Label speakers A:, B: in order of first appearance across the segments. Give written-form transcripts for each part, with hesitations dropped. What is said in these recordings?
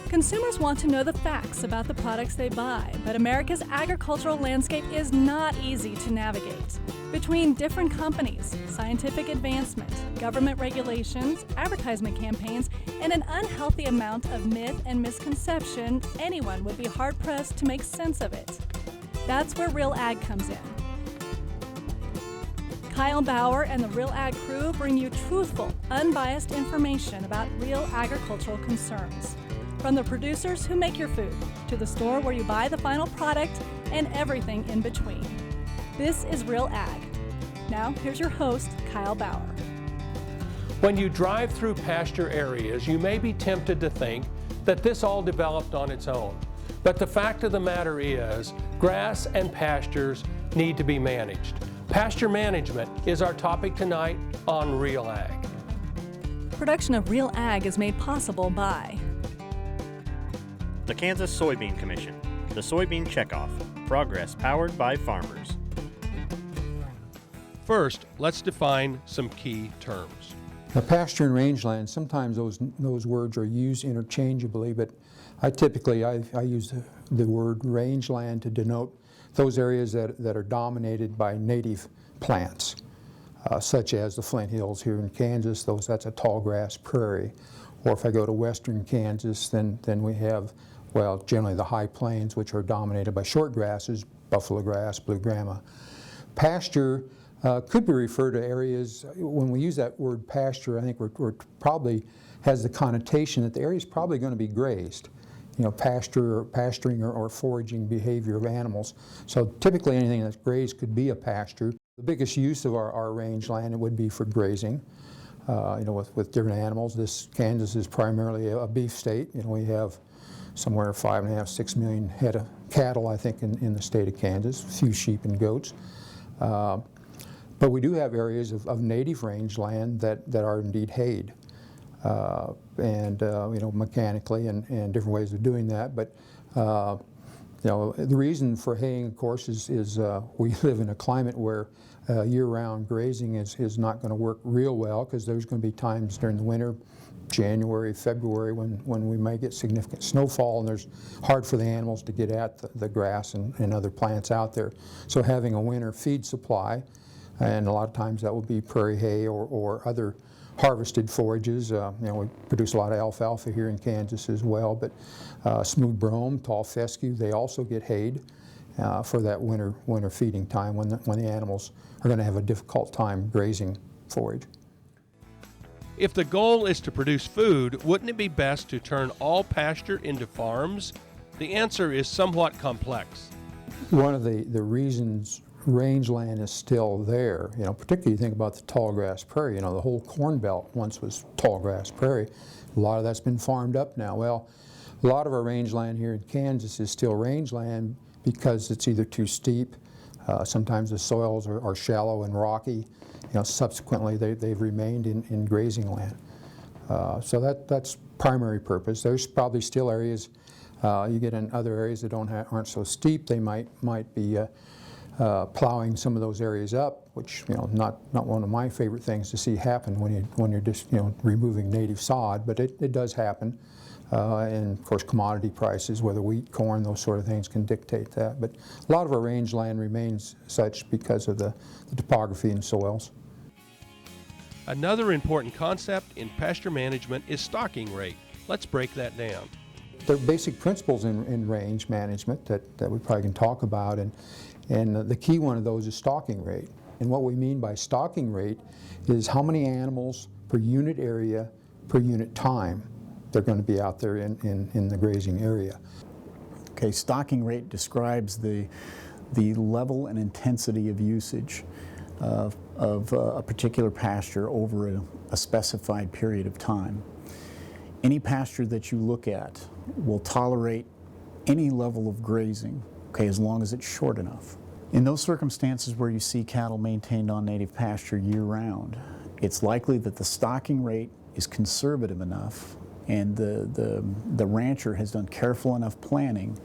A: Consumers want to know the facts about the products they buy, but America's agricultural landscape is not easy to navigate. Between different companies, scientific advancement, government regulations, advertisement campaigns, and an unhealthy amount of myth and misconception, anyone would be hard-pressed to make sense of it. That's where Real Ag comes in. Kyle Bauer and the Real Ag crew bring you truthful, unbiased information about real agricultural concerns. From the producers who make your food, to the store where you buy the final product, and everything in between. This is Real Ag. Now, here's your host, Kyle Bauer.
B: When you drive through pasture areas, you may be tempted to think that this all developed on its own. But the fact of the matter is, grass and pastures need to be managed. Pasture management is our topic tonight on Real Ag.
A: Production of Real Ag is made possible by
C: the Kansas Soybean Commission, the Soybean Checkoff, progress powered by farmers.
B: First, let's define some key terms.
D: Now, pasture and rangeland, sometimes those words are used interchangeably, but I use the word rangeland to denote those areas that are dominated by native plants, such as the Flint Hills here in Kansas. That's a tall grass prairie. Or if I go to western Kansas, then we have, well, generally the high plains, which are dominated by short grasses, buffalo grass, blue grama. Pasture could be referred to areas, when we use that word pasture, I think we're probably has the connotation that the area is probably going to be grazed. You know, pasturing or foraging behavior of animals. So typically anything that's grazed could be a pasture. The biggest use of our rangeland would be for grazing. With different animals. Kansas is primarily a beef state. We have somewhere 5.5, 6 million head of cattle, I think, in the state of Kansas, a few sheep and goats. But we do have areas of native rangeland that are indeed hayed. Mechanically and different ways of doing that. But the reason for haying, of course, is we live in a climate where year-round grazing is not going to work real well, because there's going to be times during the winter, January, February, when we may get significant snowfall, and there's hard for the animals to get at the grass and other plants out there. So having a winter feed supply, and a lot of times that will be prairie hay or other harvested forages. We produce a lot of alfalfa here in Kansas as well, but smooth brome, tall fescue, they also get hayed for that winter feeding time when the animals are going to have a difficult time grazing forage.
B: If the goal is to produce food, wouldn't it be best to turn all pasture into farms? The answer is somewhat complex.
D: One of the reasons rangeland is still there, particularly you think about the tall grass prairie. The whole corn belt once was tall grass prairie. A lot of that's been farmed up now. Well, a lot of our rangeland here in Kansas is still rangeland because it's either too steep, sometimes the soils are shallow and rocky. Subsequently they've remained in grazing land. So that's primary purpose. There's probably still areas, you get in other areas that aren't so steep, they might be plowing some of those areas up, which not one of my favorite things to see happen when you're just removing native sod, but it does happen, and of course commodity prices, whether wheat, corn, those sort of things can dictate that. But a lot of our rangeland remains such because of the topography and soils.
B: Another important concept in pasture management is stocking rate. Let's break that down.
D: There are basic principles in range management that we probably can talk about, and the key one of those is stocking rate. And what we mean by stocking rate is how many animals per unit area per unit time they're going to be out there in the grazing area.
E: Okay, stocking rate describes the level and intensity of usage of a particular pasture over a specified period of time. Any pasture that you look at will tolerate any level of grazing, okay, as long as it's short enough. In those circumstances where you see cattle maintained on native pasture year-round, it's likely that the stocking rate is conservative enough and the rancher has done careful enough planning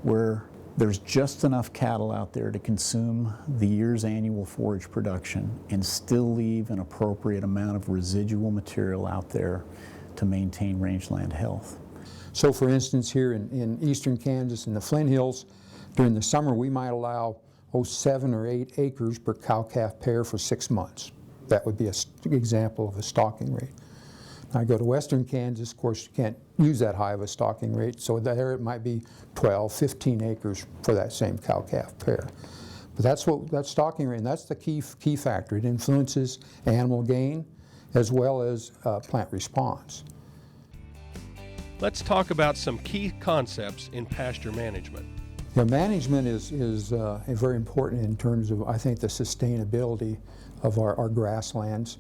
E: where there's just enough cattle out there to consume the year's annual forage production and still leave an appropriate amount of residual material out there to maintain rangeland health.
D: So for instance, here in eastern Kansas in the Flint Hills, during the summer we might allow 7 or 8 acres per cow-calf pair for 6 months. That would be an example of a stocking rate. Now I go to western Kansas, of course you can't use that high of a stocking rate, so there it might be 12, 15 acres for that same cow-calf pair. But that's stocking rate, and that's the key factor. It influences animal gain as well as plant response.
B: Let's talk about some key concepts in pasture management.
D: Management is very important in terms of, I think, the sustainability of our grasslands.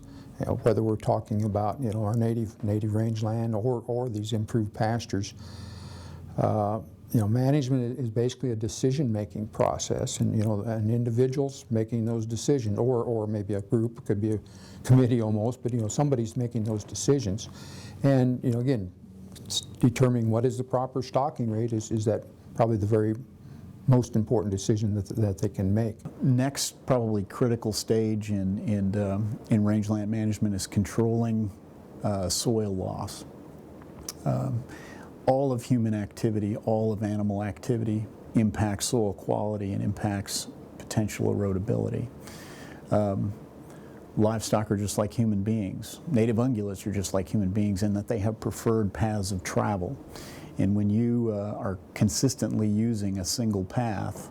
D: Whether we're talking about our native rangeland or these improved pastures. Management is basically a decision-making process, and individuals making those decisions, or maybe a group, it could be a committee almost, but somebody's making those decisions. And again, determining what is the proper stocking rate is that probably the very most important decision that they can make.
E: Next, probably critical stage in rangeland management is controlling soil loss. All of human activity, all of animal activity impacts soil quality and impacts potential erodibility. Livestock are just like human beings. Native ungulates are just like human beings in that they have preferred paths of travel. And when you are consistently using a single path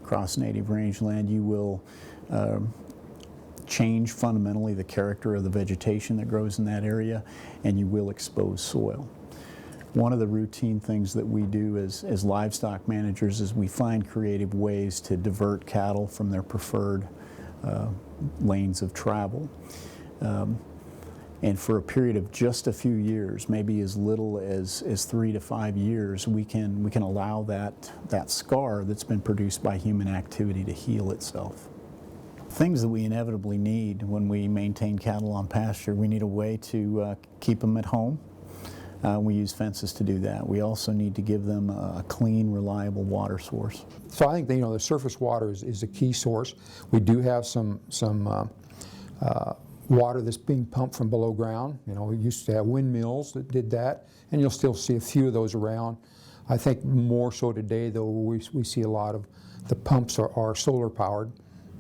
E: across native rangeland, you will change fundamentally the character of the vegetation that grows in that area, and you will expose soil. One of the routine things that we do as livestock managers is we find creative ways to divert cattle from their preferred lanes of travel. And for a period of just a few years, maybe as little as 3 to 5 years, we can allow that scar that's been produced by human activity to heal itself. Things that we inevitably need when we maintain cattle on pasture, we need a way to keep them at home. We use fences to do that. We also need to give them a clean, reliable water source.
D: So I think the surface water is a key source. We do have some water that's being pumped from below ground. We used to have windmills that did that, and you'll still see a few of those around. I think more so today, though, we see a lot of the pumps are solar powered,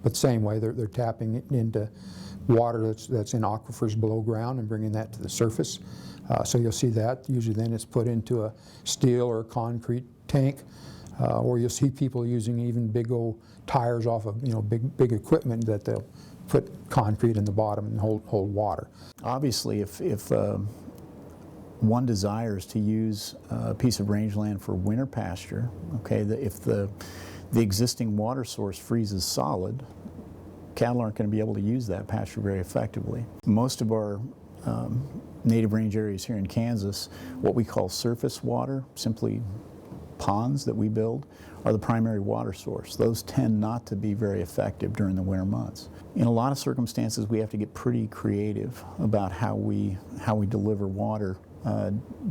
D: but same way they're tapping it into water that's in aquifers below ground and bringing that to the surface. So you'll see that. Usually then it's put into a steel or a concrete tank, or you'll see people using even big old tires off of big equipment that they'll put concrete in the bottom and hold water.
E: Obviously, if one desires to use a piece of rangeland for winter pasture, if the existing water source freezes solid, cattle aren't going to be able to use that pasture very effectively. Most of our native range areas here in Kansas, what we call surface water, simply ponds that we build, are the primary water source. Those tend not to be very effective during the winter months. In a lot of circumstances, we have to get pretty creative about how we deliver water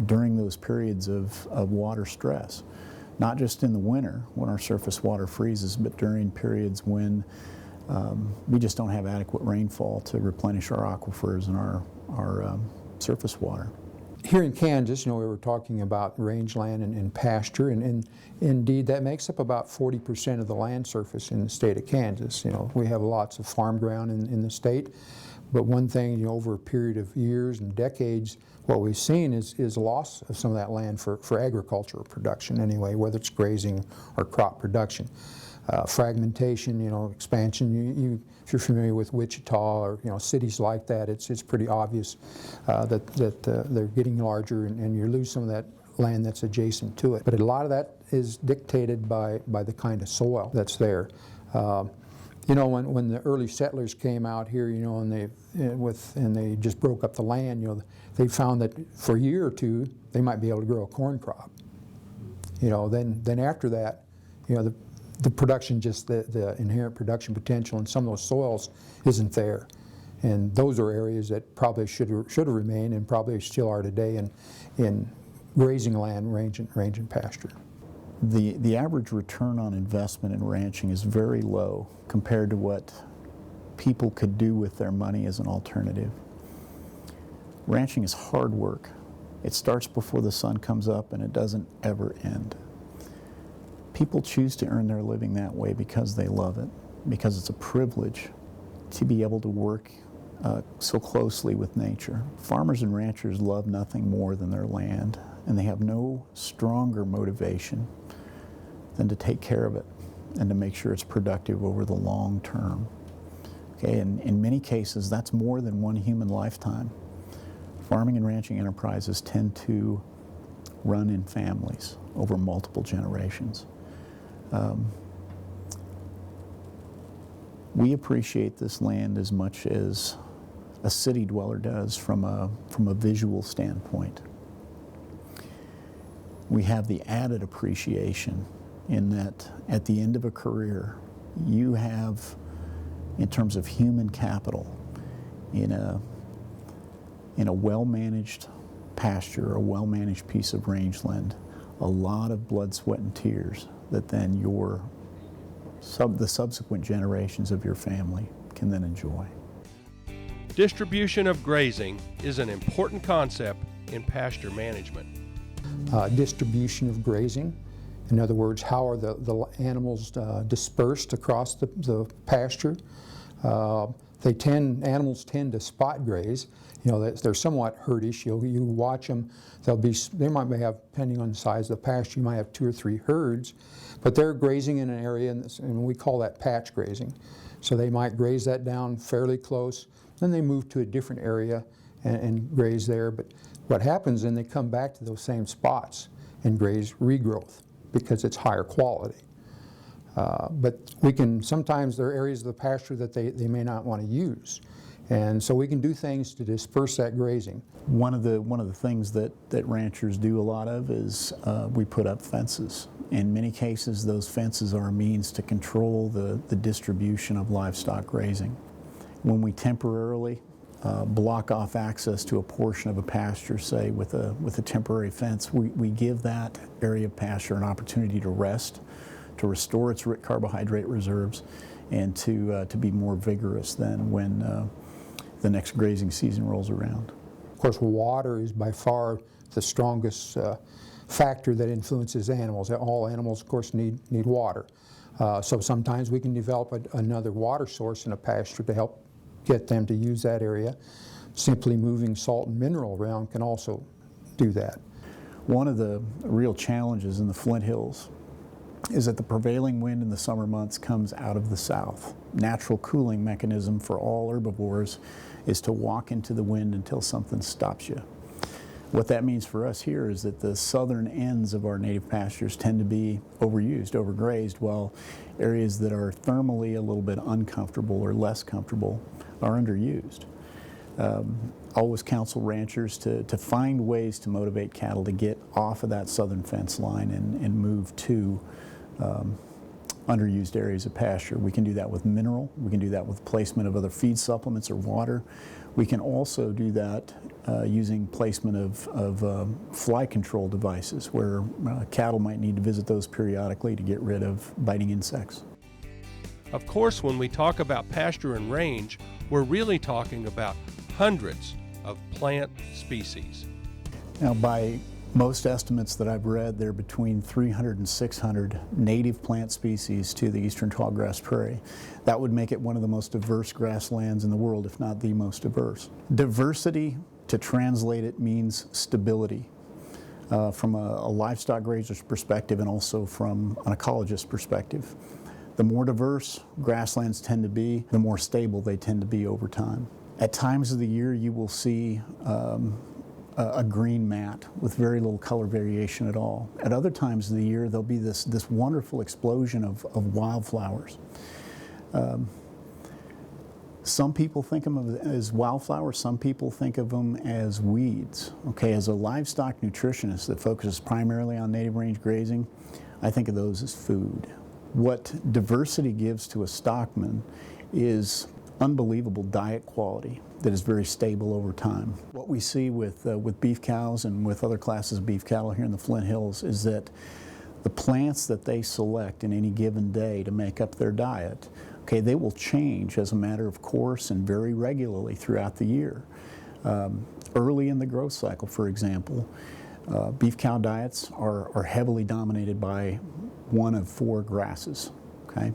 E: during those periods of water stress. Not just in the winter when our surface water freezes, but during periods when we just don't have adequate rainfall to replenish our aquifers and our surface water.
D: Here in Kansas, we were talking about rangeland and pasture, and indeed that makes up about 40% of the land surface in the state of Kansas. We have lots of farm ground in the state, but one thing, over a period of years and decades, what we've seen is loss of some of that land for agricultural production anyway, whether it's grazing or crop production. Fragmentation, expansion. If you're familiar with Wichita or cities like that, it's pretty obvious that they're getting larger, and you lose some of that land that's adjacent to it. But a lot of that is dictated by the kind of soil that's there. When the early settlers came out here, and they just broke up the land, they found that for a year or two they might be able to grow a corn crop. Then after that, the production, just the inherent production potential in some of those soils isn't there. And those are areas that probably should have remained and probably still are today in grazing land, range and pasture.
E: The average return on investment in ranching is very low compared to what people could do with their money as an alternative. Ranching is hard work. It starts before the sun comes up and it doesn't ever end. People choose to earn their living that way because they love it, because it's a privilege to be able to work so closely with nature. Farmers and ranchers love nothing more than their land, and they have no stronger motivation than to take care of it and to make sure it's productive over the long term. Okay, and in many cases, that's more than one human lifetime. Farming and ranching enterprises tend to run in families over multiple generations. We appreciate this land as much as a city dweller does from a visual standpoint. We have the added appreciation in that at the end of a career, you have, in terms of human capital, in a well-managed pasture, a well-managed piece of rangeland, a lot of blood, sweat, and tears that then the subsequent generations of your family can then enjoy.
B: Distribution of grazing is an important concept in pasture management.
D: Distribution of grazing, in other words, how are the animals dispersed across the pasture? Animals tend to spot graze. You know, they're somewhat herdish. You watch them, they might have, depending on the size of the pasture, you might have 2 or 3 herds, but they're grazing in an area, and we call that patch grazing. So they might graze that down fairly close, then they move to a different area and graze there. But what happens then, they come back to those same spots and graze regrowth because it's higher quality. But sometimes there are areas of the pasture that they may not want to use. And so we can do things to disperse that grazing.
E: One of the things that ranchers do a lot of is we put up fences. In many cases, those fences are a means to control the distribution of livestock grazing. When we temporarily block off access to a portion of a pasture, say with a temporary fence, we give that area of pasture an opportunity to rest, to restore its carbohydrate reserves, and to be more vigorous than when the next grazing season rolls around.
D: Of course, water is by far the strongest factor that influences animals. All animals, of course, need water. So sometimes we can develop another water source in a pasture to help get them to use that area. Simply moving salt and mineral around can also do that.
E: One of the real challenges in the Flint Hills is that the prevailing wind in the summer months comes out of the south. Natural cooling mechanism for all herbivores is to walk into the wind until something stops you. What that means for us here is that the southern ends of our native pastures tend to be overused, overgrazed, while areas that are thermally a little bit uncomfortable or less comfortable are underused. Always counsel ranchers to find ways to motivate cattle to get off of that southern fence line and move to underused areas of pasture. We can do that with mineral. We can do that with placement of other feed supplements or water. We can also do that using placement of fly control devices where cattle might need to visit those periodically to get rid of biting insects.
B: Of course, when we talk about pasture and range, we're really talking about hundreds of plant species.
E: Now, by most estimates that I've read, there are between 300 and 600 native plant species to the eastern tallgrass prairie. That would make it one of the most diverse grasslands in the world, if not the most diverse. Diversity, to translate it, means stability from a livestock grazer's perspective and also from an ecologist's perspective. The more diverse grasslands tend to be, the more stable they tend to be over time. At times of the year, you will see a green mat with very little color variation at all. At other times of the year, there'll be this wonderful explosion of wildflowers. Some people think of them as wildflowers, some people think of them as weeds. Okay, as a livestock nutritionist that focuses primarily on native range grazing, I think of those as food. What diversity gives to a stockman is unbelievable diet quality that is very stable over time. What we see with beef cows and with other classes of beef cattle here in the Flint Hills is that the plants that they select in any given day to make up their diet, okay, they will change as a matter of course and very regularly throughout the year. Early in the growth cycle, for example, beef cow diets are heavily dominated by one of 4 grasses, okay?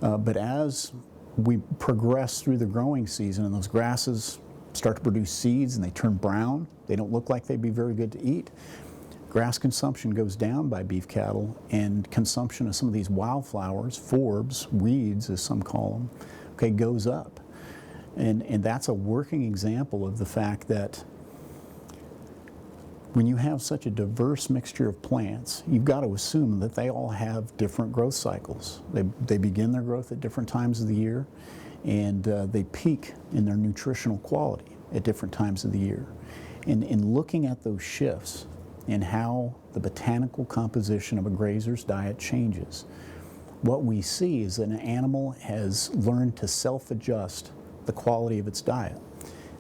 E: But as we progress through the growing season and those grasses start to produce seeds and they turn brown, they don't look like they'd be very good to eat, grass consumption goes down by beef cattle, and consumption of some of these wildflowers, forbs, weeds as some call them, okay, goes up. And that's a working example of the fact that when you have such a diverse mixture of plants, you've got to assume that they all have different growth cycles. They begin their growth at different times of the year, and they peak in their nutritional quality at different times of the year. And in looking at those shifts and how the botanical composition of a grazer's diet changes, what we see is that an animal has learned to self-adjust the quality of its diet.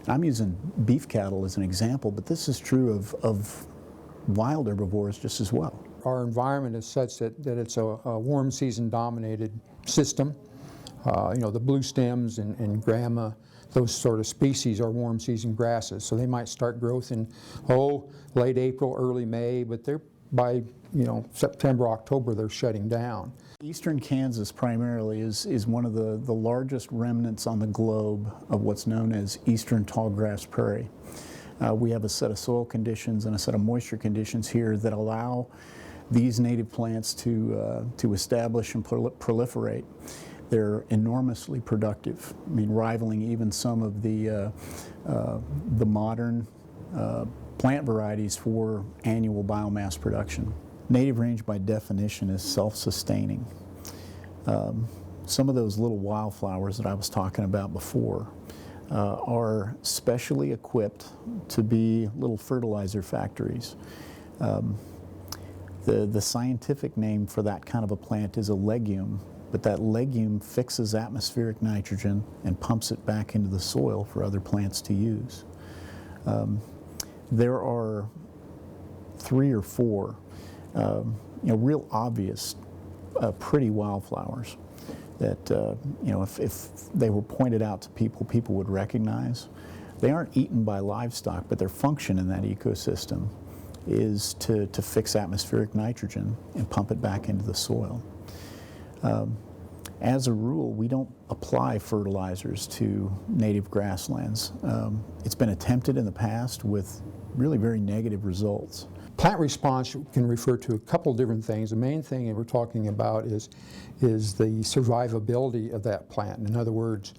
E: And I'm using beef cattle as an example, but this is true of wild herbivores just as well.
D: Our environment is such that it's a warm season dominated system. You know, the blue stems and grama, those sort of species are warm season grasses. So they might start growth in, late April, early May, but they're by, September, October, they're shutting down.
E: Eastern Kansas primarily is one of the largest remnants on the globe of what's known as eastern tallgrass prairie. We have a set of soil conditions and a set of moisture conditions here that allow these native plants to establish and proliferate. They're enormously productive, rivaling even some of the modern plant varieties for annual biomass production. Native range by definition is self-sustaining. Some of those little wildflowers that I was talking about before are specially equipped to be little fertilizer factories. The scientific name for that kind of a plant is a legume, but that legume fixes atmospheric nitrogen and pumps it back into the soil for other plants to use. There are 3 or 4 real obvious pretty wildflowers that if they were pointed out to people, people would recognize. They aren't eaten by livestock, but their function in that ecosystem is to fix atmospheric nitrogen and pump it back into the soil. As a rule, we don't apply fertilizers to native grasslands. It's been attempted in the past with really very negative results.
D: Plant response can refer to a couple different things. The main thing that we're talking about is the survivability of that plant. In other words,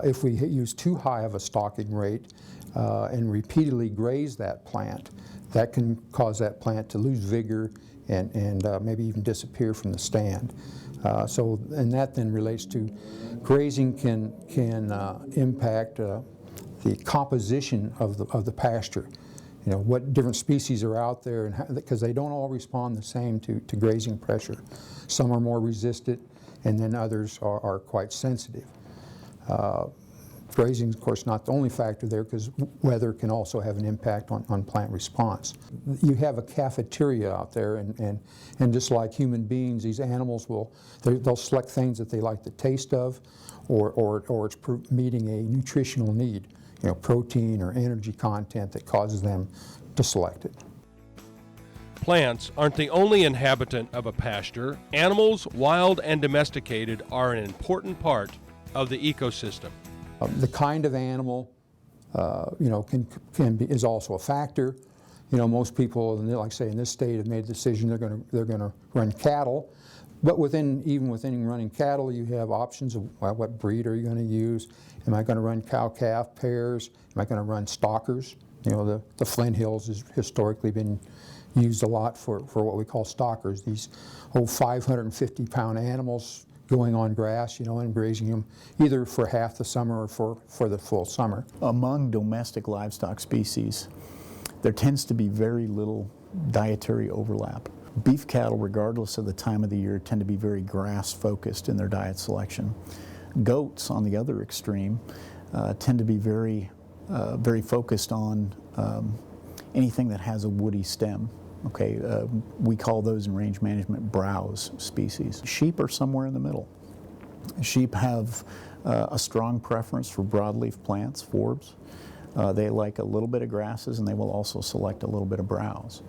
D: if we use too high of a stalking rate and repeatedly graze that plant, that can cause that plant to lose vigor and maybe even disappear from the stand. And that then relates to grazing can impact the composition of the pasture. What different species are out there, and because they don't all respond the same to grazing pressure. Some are more resistant, and then others are quite sensitive. Grazing is, of course, not the only factor there, because weather can also have an impact on plant response. You have a cafeteria out there, and just like human beings, these animals they'll select things that they like the taste of, or it's meeting a nutritional need, protein or energy content that causes them to select it.
B: Plants aren't the only inhabitant of a pasture. Animals, wild and domesticated, are an important part of the ecosystem.
D: The kind of animal, is also a factor. Most people, like say in this state, have made the decision they're going to run cattle. But even within running cattle, you have options of what breed are you going to use? Am I going to run cow-calf pairs? Am I going to run stockers? The Flint Hills has historically been used a lot for what we call stockers. These 550-pound animals going on grass, and grazing them either for half the summer or for the full summer.
E: Among domestic livestock species, there tends to be very little dietary overlap. Beef cattle, regardless of the time of the year, tend to be very grass-focused in their diet selection. Goats, on the other extreme, tend to be very focused on anything that has a woody stem. Okay, we call those in range management browse species. Sheep are somewhere in the middle. Sheep have a strong preference for broadleaf plants, forbs. They like a little bit of grasses, and they will also select a little bit of browse.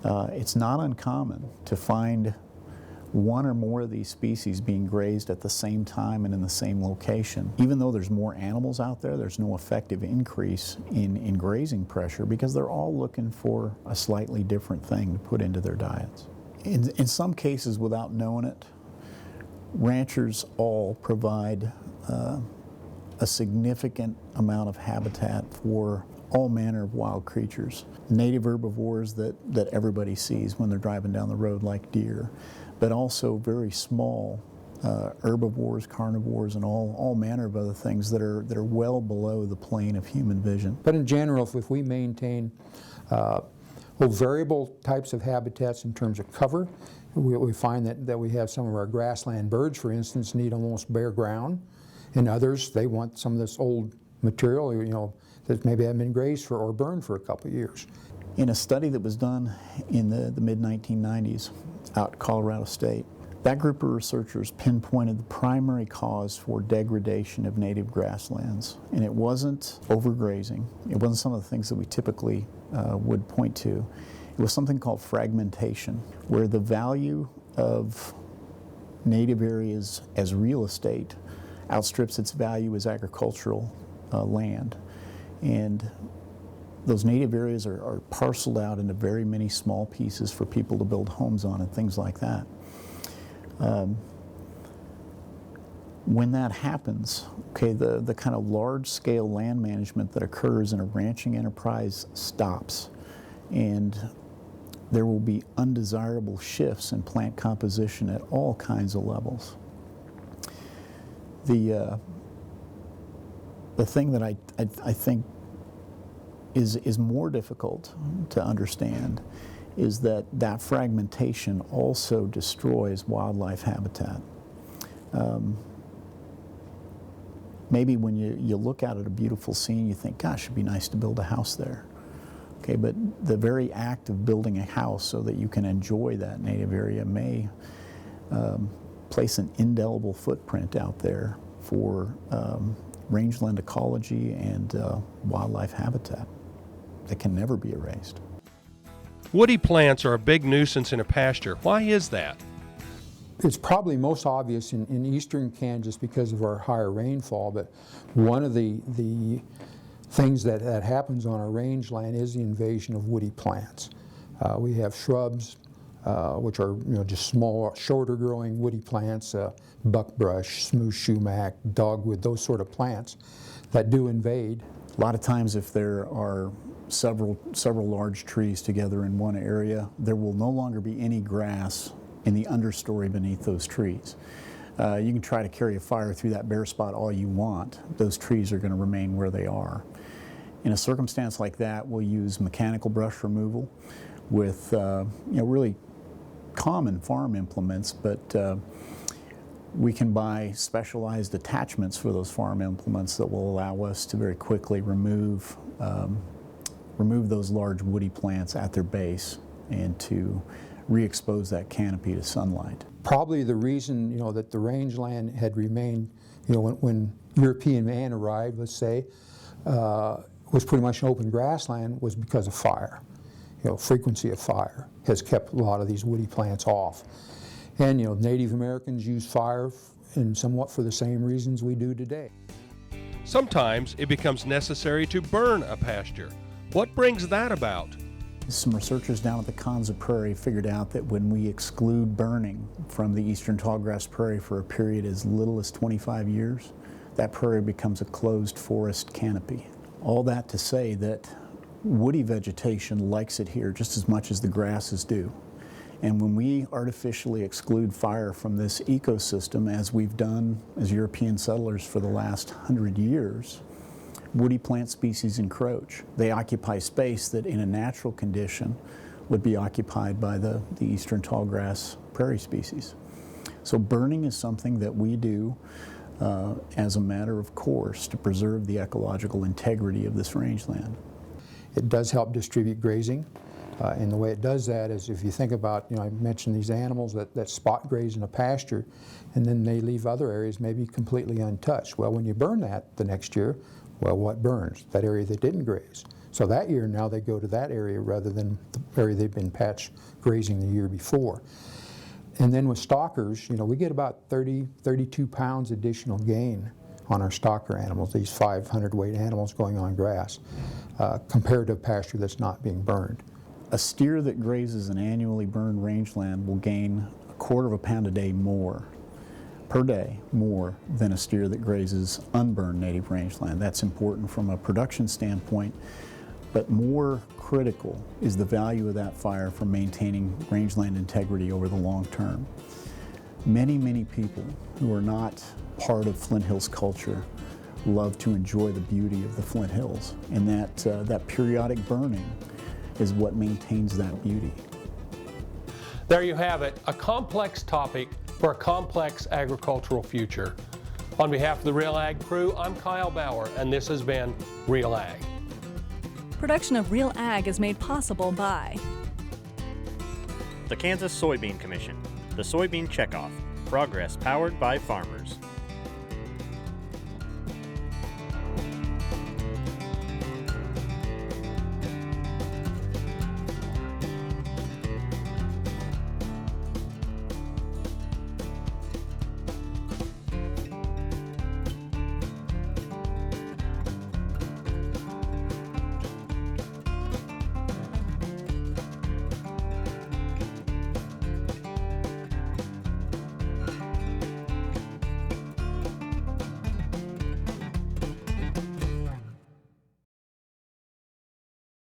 E: It's not uncommon to find one or more of these species being grazed at the same time and in the same location. Even though there's more animals out there, there's no effective increase in grazing pressure because they're all looking for a slightly different thing to put into their diets. In some cases, without knowing it, ranchers all provide a significant amount of habitat for all manner of wild creatures. Native herbivores that everybody sees when they're driving down the road, like deer, but also very small herbivores, carnivores, and all manner of other things that are well below the plane of human vision.
D: But in general, if we maintain variable types of habitats in terms of cover, we find that we have some of our grassland birds, for instance, need almost bare ground, and others, they want some of this old material, that maybe haven't been grazed or burned for a couple of years.
E: In a study that was done in the mid-1990s out in Colorado State, that group of researchers pinpointed the primary cause for degradation of native grasslands. And it wasn't overgrazing. It wasn't some of the things that we typically would point to. It was something called fragmentation, where the value of native areas as real estate outstrips its value as agricultural land. And those native areas are parceled out into very many small pieces for people to build homes on and things like that. When that happens, okay, the kind of large-scale land management that occurs in a ranching enterprise stops, and there will be undesirable shifts in plant composition at all kinds of levels. The thing that I think is more difficult to understand is that fragmentation also destroys wildlife habitat. Maybe when you look out at a beautiful scene, you think, gosh, it'd be nice to build a house there. Okay, but the very act of building a house so that you can enjoy that native area may place an indelible footprint out there for rangeland ecology and wildlife habitat that can never be erased.
B: Woody plants are a big nuisance in a pasture. Why is that?
D: It's probably most obvious in eastern Kansas because of our higher rainfall, but one of the things that happens on our rangeland is the invasion of woody plants. We have shrubs, which are just small, shorter growing woody plants, buckbrush, smooth sumac, dogwood, those sort of plants that do invade.
E: A lot of times if there are several large trees together in one area, there will no longer be any grass in the understory beneath those trees. You can try to carry a fire through that bare spot all you want. Those trees are going to remain where they are. In a circumstance like that, we'll use mechanical brush removal with really common farm implements, but we can buy specialized attachments for those farm implements that will allow us to very quickly remove those large woody plants at their base and to re-expose that canopy to sunlight.
D: Probably the reason that the rangeland had remained, when European man arrived, let's say, was pretty much an open grassland was because of fire. Frequency of fire has kept a lot of these woody plants off. And Native Americans use fire in somewhat for the same reasons we do today.
B: Sometimes it becomes necessary to burn a pasture. What brings that about?
E: Some researchers down at the Kanza Prairie figured out that when we exclude burning from the eastern tallgrass prairie for a period as little as 25 years, that prairie becomes a closed forest canopy. All that to say that woody vegetation likes it here just as much as the grasses do. And when we artificially exclude fire from this ecosystem, as we've done as European settlers for the last 100 years, woody plant species encroach. They occupy space that in a natural condition would be occupied by the eastern tallgrass prairie species. So burning is something that we do as a matter of course to preserve the ecological integrity of this rangeland.
D: It does help distribute grazing, and the way it does that is if you think about, I mentioned these animals that spot graze in a pasture and then they leave other areas maybe completely untouched. Well, when you burn that the next year, Well, what burns? That area that didn't graze. So that year now they go to that area rather than the area they've been patch grazing the year before. And then with stockers, we get about 32 pounds additional gain on our stocker animals, these 500 weight animals going on grass, compared to a pasture that's not being burned.
E: A steer that grazes an annually burned rangeland will gain 1/4 pound a day more per day, more than a steer that grazes unburned native rangeland. That's important from a production standpoint, but more critical is the value of that fire for maintaining rangeland integrity over the long term. Many people who are not part of Flint Hills culture love to enjoy the beauty of the Flint Hills, and that periodic burning is what maintains that beauty.
B: There you have it, a complex topic for a complex agricultural future. On behalf of the Real Ag crew, I'm Kyle Bauer, and this has been Real Ag.
A: Production of Real Ag is made possible by
C: The Kansas Soybean Commission, the Soybean Checkoff, progress powered by farmers.